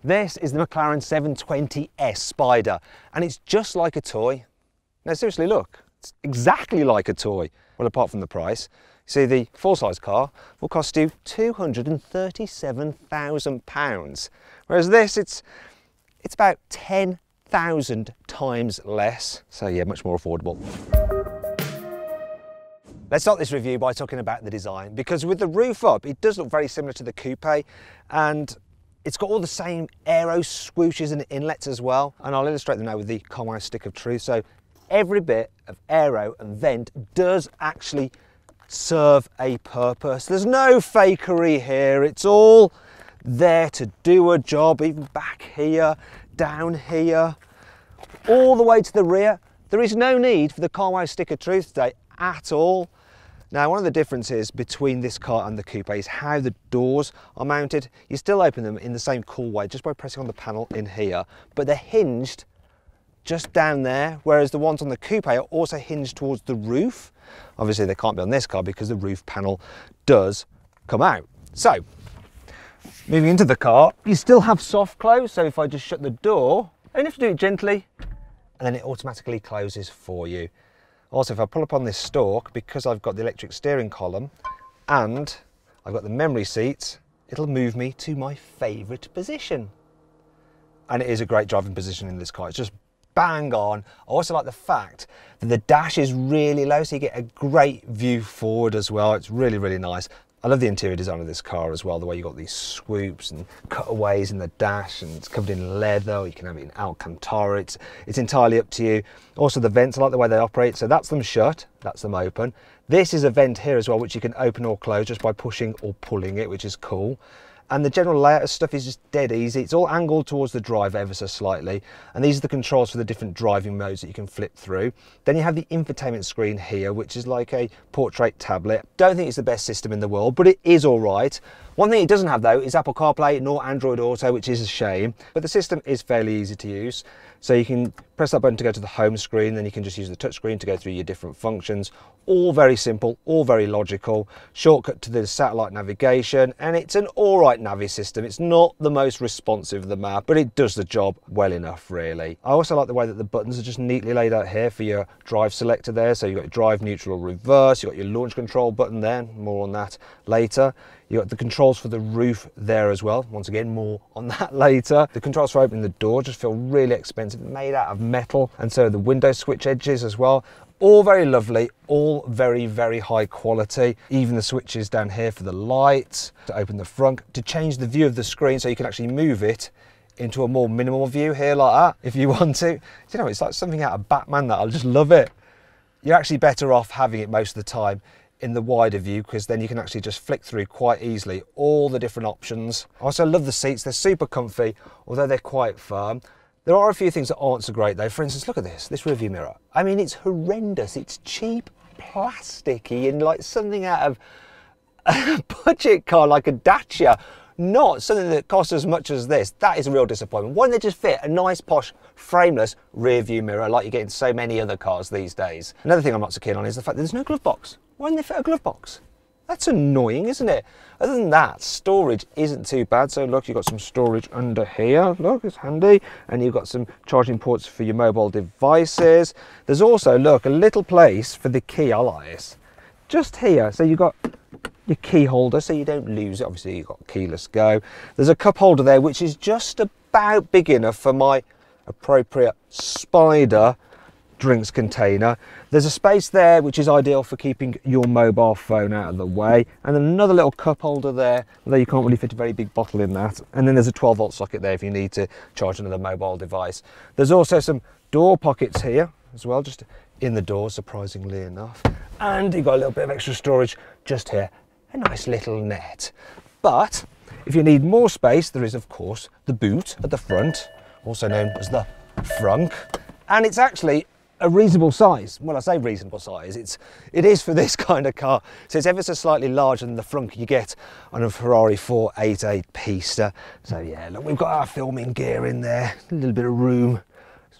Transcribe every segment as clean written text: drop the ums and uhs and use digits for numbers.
This is the McLaren 720S Spider, and it's just like a toy. Now seriously, look, it's exactly like a toy. Well, apart from the price. See, the full-size car will cost you £237,000, whereas this, it's about 10,000 times less. So yeah, much more affordable. Let's start this review by talking about the design, because with the roof up, it does look very similar to the coupe, and it's got all the same aero swooshes and inlets as well, and I'll illustrate them now with the Carwow stick of truth. So every bit of aero and vent does actually serve a purpose. There's no fakery here, it's all there to do a job, even back here, down here, all the way to the rear. There is no need for the Carwow stick of truth today at all. Now, one of the differences between this car and the coupe is how the doors are mounted. You still open them in the same cool way, just by pressing on the panel in here, but they're hinged just down there, whereas the ones on the coupe are also hinged towards the roof. Obviously, they can't be on this car because the roof panel does come out. So, moving into the car, you still have soft close, so if I just shut the door, I only have to do it gently, and then it automatically closes for you. Also, if I pull up on this stalk, because I've got the electric steering column and I've got the memory seats, it'll move me to my favourite position. And it is a great driving position in this car. It's just bang on. I also like the fact that the dash is really low, so you get a great view forward as well. It's really, really nice. I love the interior design of this car as well, the way you've got these swoops and cutaways in the dash, and it's covered in leather, or you can have it in Alcantara, it's entirely up to you. Also the vents, I like the way they operate, so that's them shut, that's them open. This is a vent here as well, which you can open or close just by pushing or pulling it, which is cool. And the general layout of stuff is just dead easy. It's all angled towards the driver ever so slightly. And these are the controls for the different driving modes that you can flip through. Then you have the infotainment screen here, which is like a portrait tablet. Don't think it's the best system in the world, but it is all right. One thing it doesn't have though is Apple CarPlay nor Android Auto, which is a shame, but the system is fairly easy to use. So you can press that button to go to the home screen, then you can just use the touch screen to go through your different functions. All very simple, all very logical. Shortcut to the satellite navigation, and it's an all right Navi system. It's not the most responsive of the map, but it does the job well enough, really. I also like the way that the buttons are just neatly laid out here for your drive selector there. So you've got your drive, neutral, reverse, you've got your launch control button there, more on that later. You've got the controls for the roof there as well. Once again, more on that later. The controls for opening the door just feel really expensive, made out of metal. And so the window switch edges as well. All very lovely, all very, very high quality. Even the switches down here for the lights, to open the front, to change the view of the screen so you can actually move it into a more minimal view here like that, if you want to. You know, it's like something out of Batman, that I just love it. You're actually better off having it most of the time in the wider view, because then you can actually just flick through quite easily all the different options. I also love the seats, they're super comfy, although they're quite firm. There are a few things that aren't so great though. For instance, look at this rearview mirror. I mean, it's horrendous. It's cheap, plasticky, and like something out of a budget car like a Dacia. Not something that costs as much as this. That is a real disappointment. Why don't they just fit a nice, posh, frameless rear view mirror like you get in so many other cars these days? Another thing I'm not so keen on is the fact that there's no glove box. Why didn't they fit a glove box? That's annoying, isn't it? Other than that, storage isn't too bad. So look, you've got some storage under here. Look, it's handy. And you've got some charging ports for your mobile devices. There's also, look, a little place for the key. I like this. Just here. So you've got your key holder so you don't lose it. Obviously you've got keyless go. There's a cup holder there which is just about big enough for my appropriate Spider drinks container. There's a space there which is ideal for keeping your mobile phone out of the way, and then another little cup holder there, although you can't really fit a very big bottle in that. And then there's a 12-volt socket there if you need to charge another mobile device. There's also some door pockets here as well, just in the door, surprisingly enough. And you've got a little bit of extra storage just here. A nice little net. But if you need more space, there is of course the boot at the front, also known as the frunk, and it's actually a reasonable size. Well, I say reasonable size, it is for this kind of car. So it's ever so slightly larger than the frunk you get on a Ferrari 488 Pista. So yeah, look, we've got our filming gear in there, a little bit of room.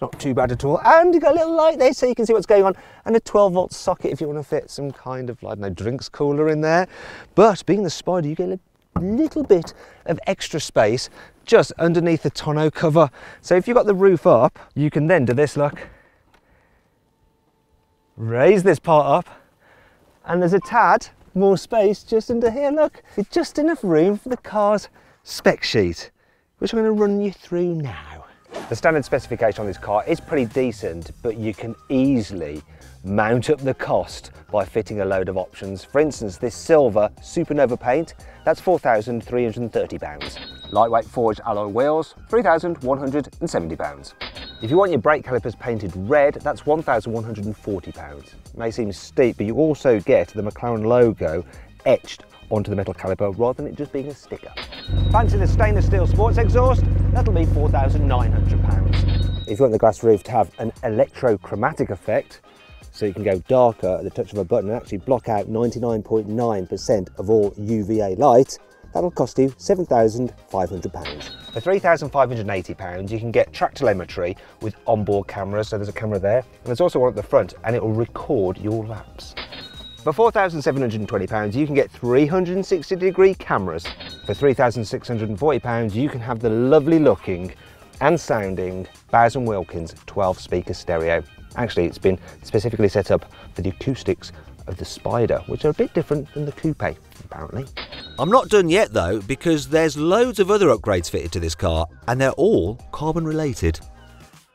Not too bad at all, and you've got a little light there so you can see what's going on, and a 12-volt socket if you want to fit some kind of, I don't know, drinks cooler in there. But being the Spider, you get a little bit of extra space just underneath the tonneau cover. So if you've got the roof up, you can then do this, look. Raise this part up, and there's a tad more space just under here, look. It's just enough room for the car's spec sheet, which I'm going to run you through now. The standard specification on this car is pretty decent, but you can easily mount up the cost by fitting a load of options. For instance, this silver Supernova paint, that's £4,330. Lightweight forged alloy wheels, £3,170. If you want your brake calipers painted red, that's £1,140. May seem steep, but you also get the McLaren logo etched onto the metal caliper rather than it just being a sticker. Fancy the stainless steel sports exhaust? That'll be £4,900. If you want the glass roof to have an electrochromatic effect, so you can go darker at the touch of a button and actually block out 99.9% of all UVA light, that'll cost you £7,500. For £3,580 you can get track telemetry with onboard cameras, so there's a camera there, and there's also one at the front, and it will record your laps. For £4,720 you can get 360-degree cameras. For £3,640 you can have the lovely looking and sounding Bowers & Wilkins 12-speaker stereo. Actually, it's been specifically set up for the acoustics of the Spider, which are a bit different than the coupe, apparently. I'm not done yet though, because there's loads of other upgrades fitted to this car, and they're all carbon related.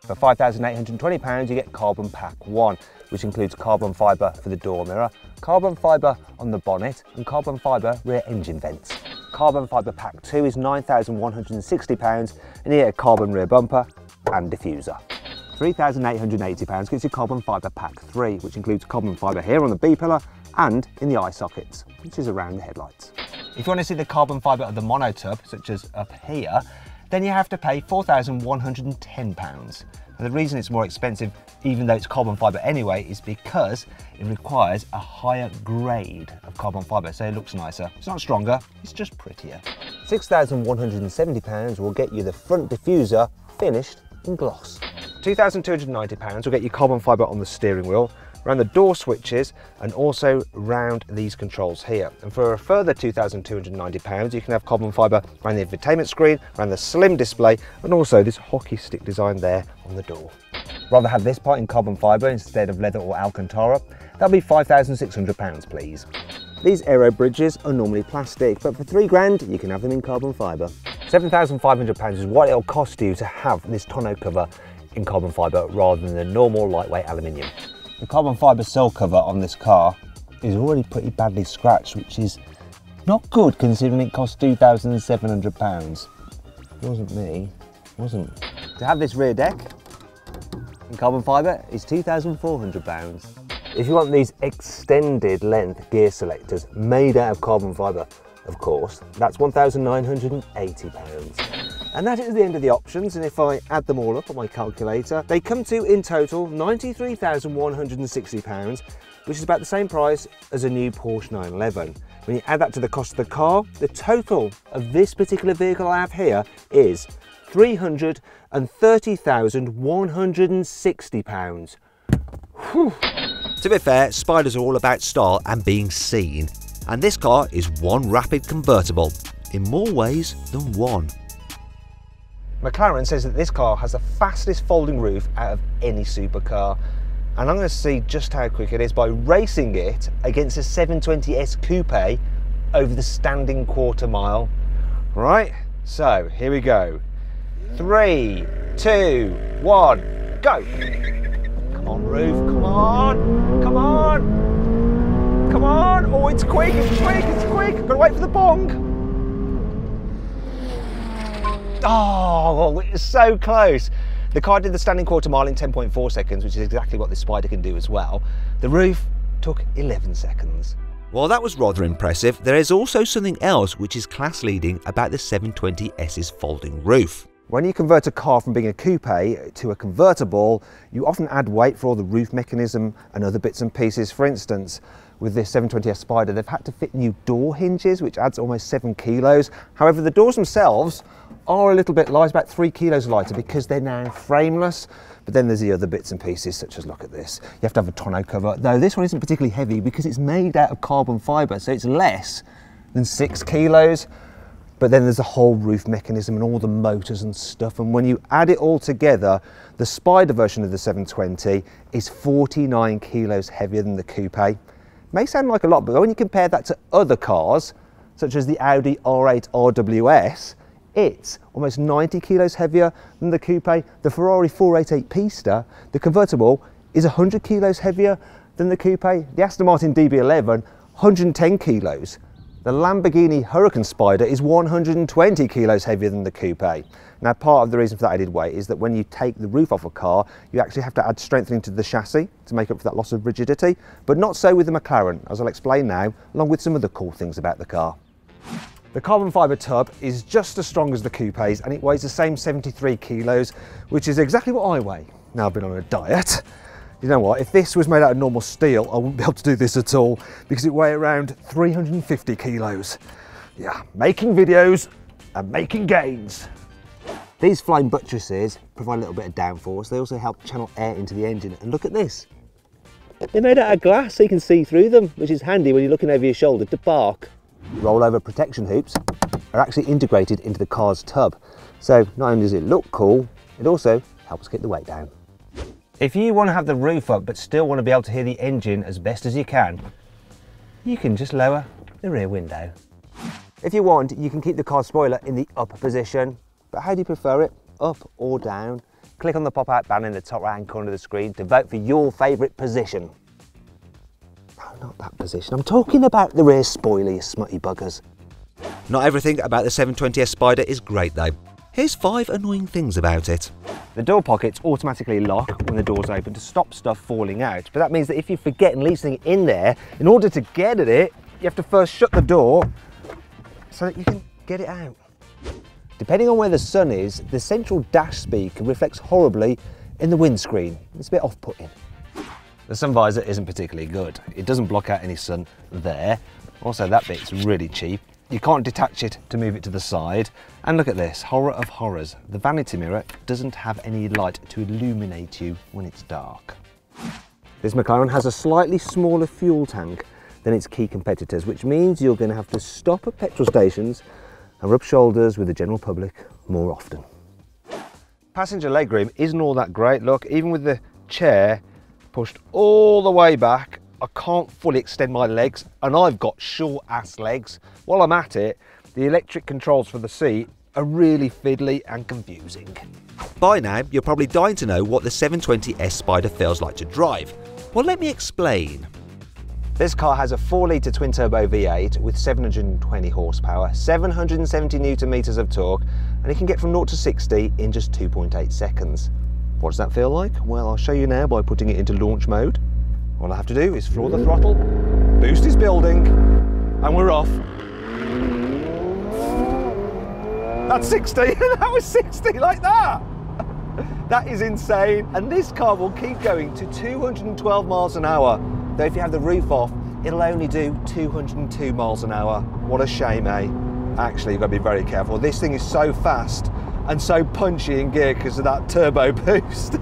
For £5,820 you get Carbon Pack 1, which includes carbon fibre for the door mirror, carbon fibre on the bonnet, and carbon fibre rear engine vents. Carbon Fibre Pack 2 is £9,160, and you get a carbon rear bumper and diffuser. £3,880 gets you Carbon Fibre Pack 3, which includes carbon fibre here on the B-pillar and in the eye sockets, which is around the headlights. If you want to see the carbon fibre of the monotub, such as up here, then you have to pay £4,110. And the reason it's more expensive, even though it's carbon fibre anyway, is because it requires a higher grade of carbon fibre, so it looks nicer. It's not stronger, it's just prettier. £6,170 will get you the front diffuser finished in gloss. £2,290 will get you carbon fibre on the steering wheel, around the door switches, and also around these controls here. And for a further £2,290 you can have carbon fibre around the infotainment screen, around the slim display, and also this hockey stick design there on the door. Rather have this part in carbon fibre instead of leather or Alcantara? That'll be £5,600 please. These aero bridges are normally plastic, but for £3,000 you can have them in carbon fibre. £7,500 is what it'll cost you to have this tonneau cover in carbon fibre rather than the normal lightweight aluminium. The carbon fibre cell cover on this car is already pretty badly scratched, which is not good considering it cost £2,700. It wasn't me, it wasn't. To have this rear deck in carbon fibre is £2,400. If you want these extended length gear selectors made out of carbon fibre, of course, that's £1,980. And that is the end of the options, and if I add them all up on my calculator, they come to, in total, £93,160, which is about the same price as a new Porsche 911. When you add that to the cost of the car, the total of this particular vehicle I have here is £330,160. Whew. To be fair, Spiders are all about style and being seen, and this car is one rapid convertible, in more ways than one. McLaren says that this car has the fastest folding roof out of any supercar, and I'm going to see just how quick it is by racing it against a 720S coupe over the standing quarter mile. Right, so here we go. 3, 2, 1, go! Come on, roof, come on, come on, come on! Oh, it's quick, it's quick, it's quick! Gotta wait for the bong. Oh, it's so close. The car did the standing quarter mile in 10.4 seconds, which is exactly what this Spider can do as well. The roof took 11 seconds. While that was rather impressive, there is also something else which is class leading about the 720S's folding roof. When you convert a car from being a coupe to a convertible, you often add weight for all the roof mechanism and other bits and pieces. For instance, with this 720S Spider, they've had to fit new door hinges, which adds almost 7 kilos. However, the doors themselves are a little bit light, about 3 kilos lighter, because they're now frameless. But then there's the other bits and pieces, such as, look at this. You have to have a tonneau cover. Though this one isn't particularly heavy because it's made out of carbon fibre, so it's less than 6 kilos. But then there's the whole roof mechanism and all the motors and stuff, and when you add it all together, the Spider version of the 720 is 49 kilos heavier than the coupe. May sound like a lot, but when you compare that to other cars, such as the Audi R8 RWS, it's almost 90 kilos heavier than the coupe. The Ferrari 488 Pista, the convertible, is 100 kilos heavier than the coupe. The Aston Martin DB11, 110 kilos. The Lamborghini Huracan Spider is 120 kilos heavier than the coupe. Now, part of the reason for that added weight is that when you take the roof off a car, you actually have to add strengthening to the chassis to make up for that loss of rigidity, but not so with the McLaren, as I'll explain now, along with some other cool things about the car. The carbon fibre tub is just as strong as the coupe's, and it weighs the same 73 kilos, which is exactly what I weigh. Now I've been on a diet. You know what, if this was made out of normal steel, I wouldn't be able to do this at all, because it weighs around 350 kilos. Yeah, making videos and making gains. These flying buttresses provide a little bit of downforce. They also help channel air into the engine. And look at this. They're made out of glass so you can see through them, which is handy when you're looking over your shoulder to park. Rollover protection hoops are actually integrated into the car's tub. So not only does it look cool, it also helps keep the weight down. If you want to have the roof up but still want to be able to hear the engine as best as you can just lower the rear window. If you want, you can keep the car spoiler in the up position, but how do you prefer it, up or down? Click on the pop-out banner in the top right hand corner of the screen to vote for your favourite position. No, not that position, I'm talking about the rear spoiler, you smutty buggers. Not everything about the 720S Spider is great though. Here's 5 annoying things about it. The door pockets automatically lock when the door's open to stop stuff falling out, but that means that if you forget and leave something in there, in order to get at it, you have to first shut the door so that you can get it out. Depending on where the sun is, the central dash speaker reflects horribly in the windscreen. It's a bit off-putting. The sun visor isn't particularly good. It doesn't block out any sun there. Also, that bit's really cheap. You can't detach it to move it to the side. And look at this, horror of horrors. The vanity mirror doesn't have any light to illuminate you when it's dark. This McLaren has a slightly smaller fuel tank than its key competitors, which means you're going to have to stop at petrol stations and rub shoulders with the general public more often. Passenger legroom isn't all that great. Look, even with the chair pushed all the way back, I can't fully extend my legs, and I've got short ass legs. While I'm at it, the electric controls for the seat are really fiddly and confusing. By now, you're probably dying to know what the 720S Spider feels like to drive. Well, let me explain. This car has a 4-litre twin-turbo V8 with 720 horsepower, 770 Newton meters of torque, and it can get from 0 to 60 in just 2.8 seconds. What does that feel like? Well, I'll show you now by putting it into launch mode. All I have to do is floor the throttle, boost is building, and we're off. That's 60, and that was 60 like that. That is insane. And this car will keep going to 212 miles an hour. Though if you have the roof off, it'll only do 202 miles an hour. What a shame, eh? Actually, you've got to be very careful. This thing is so fast and so punchy in gear because of that turbo boost.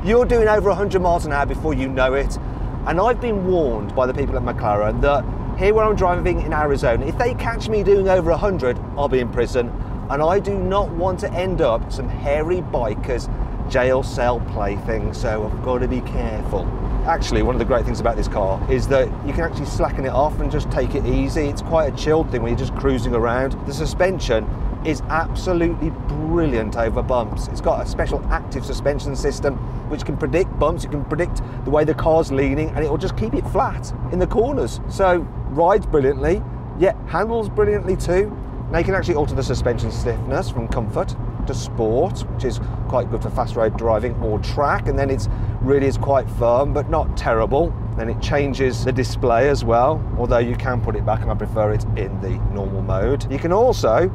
You're doing over 100 miles an hour before you know it. And I've been warned by the people at McLaren that here where I'm driving in Arizona, if they catch me doing over 100, I'll be in prison. And I do not want to end up some hairy biker's jail cell plaything, so I've got to be careful. Actually, one of the great things about this car is that you can actually slacken it off and just take it easy. It's quite a chilled thing when you're just cruising around. The suspension is absolutely brilliant over bumps. It's got a special active suspension system which can predict bumps, it can predict the way the car's leaning, and it will just keep it flat in the corners. So rides brilliantly, yet handles brilliantly too. Now you can actually alter the suspension stiffness from comfort to sport, which is quite good for fast road driving, or track, and then it really is quite firm but not terrible. Then it changes the display as well, although you can put it back, and I prefer it in the normal mode. You can also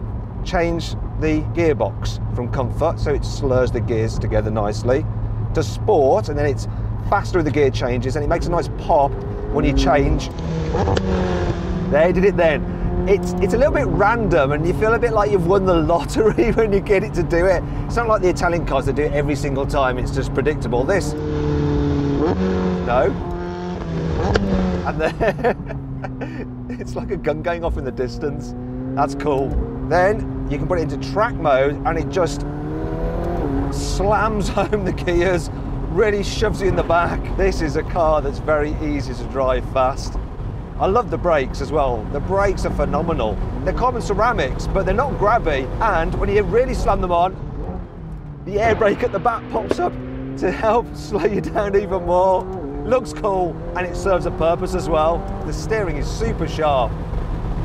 change the gearbox from comfort, so it slurs the gears together nicely, to sport, and then it's faster with the gear changes, and it makes a nice pop when you change. There, did it then. It's a little bit random, and you feel a bit like you've won the lottery when you get it to do it. It's not like the Italian cars that do it every single time, it's just predictable. This, no. And then, it's like a gun going off in the distance. That's cool. Then you can put it into track mode and it just slams home the gears, really shoves you in the back. This is a car that's very easy to drive fast. I love the brakes as well. The brakes are phenomenal. They're carbon ceramics, but they're not grabby. And when you really slam them on, the air brake at the back pops up to help slow you down even more. Looks cool and it serves a purpose as well. The steering is super sharp.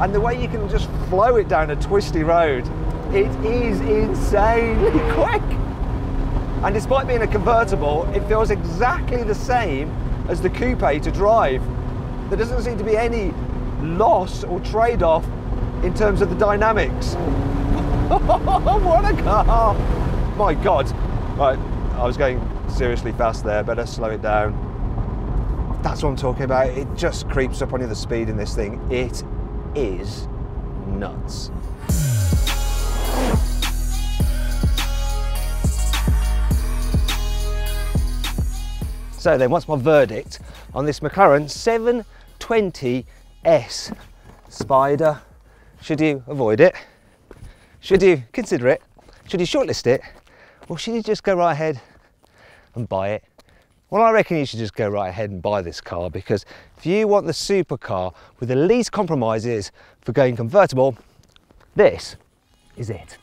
And the way you can just flow it down a twisty road, it is insanely quick. And despite being a convertible, it feels exactly the same as the coupe to drive. There doesn't seem to be any loss or trade-off in terms of the dynamics. What a car! My God. Right, I was going seriously fast there, better slow it down. That's what I'm talking about. It just creeps up on you, the speed in this thing. It is nuts. So then, what's my verdict on this McLaren 720S Spider? Should you avoid it? Should you consider it? Should you shortlist it? Or should you just go right ahead and buy it? Well, I reckon you should just go right ahead and buy this car, because if you want the supercar with the least compromises for going convertible, this is it.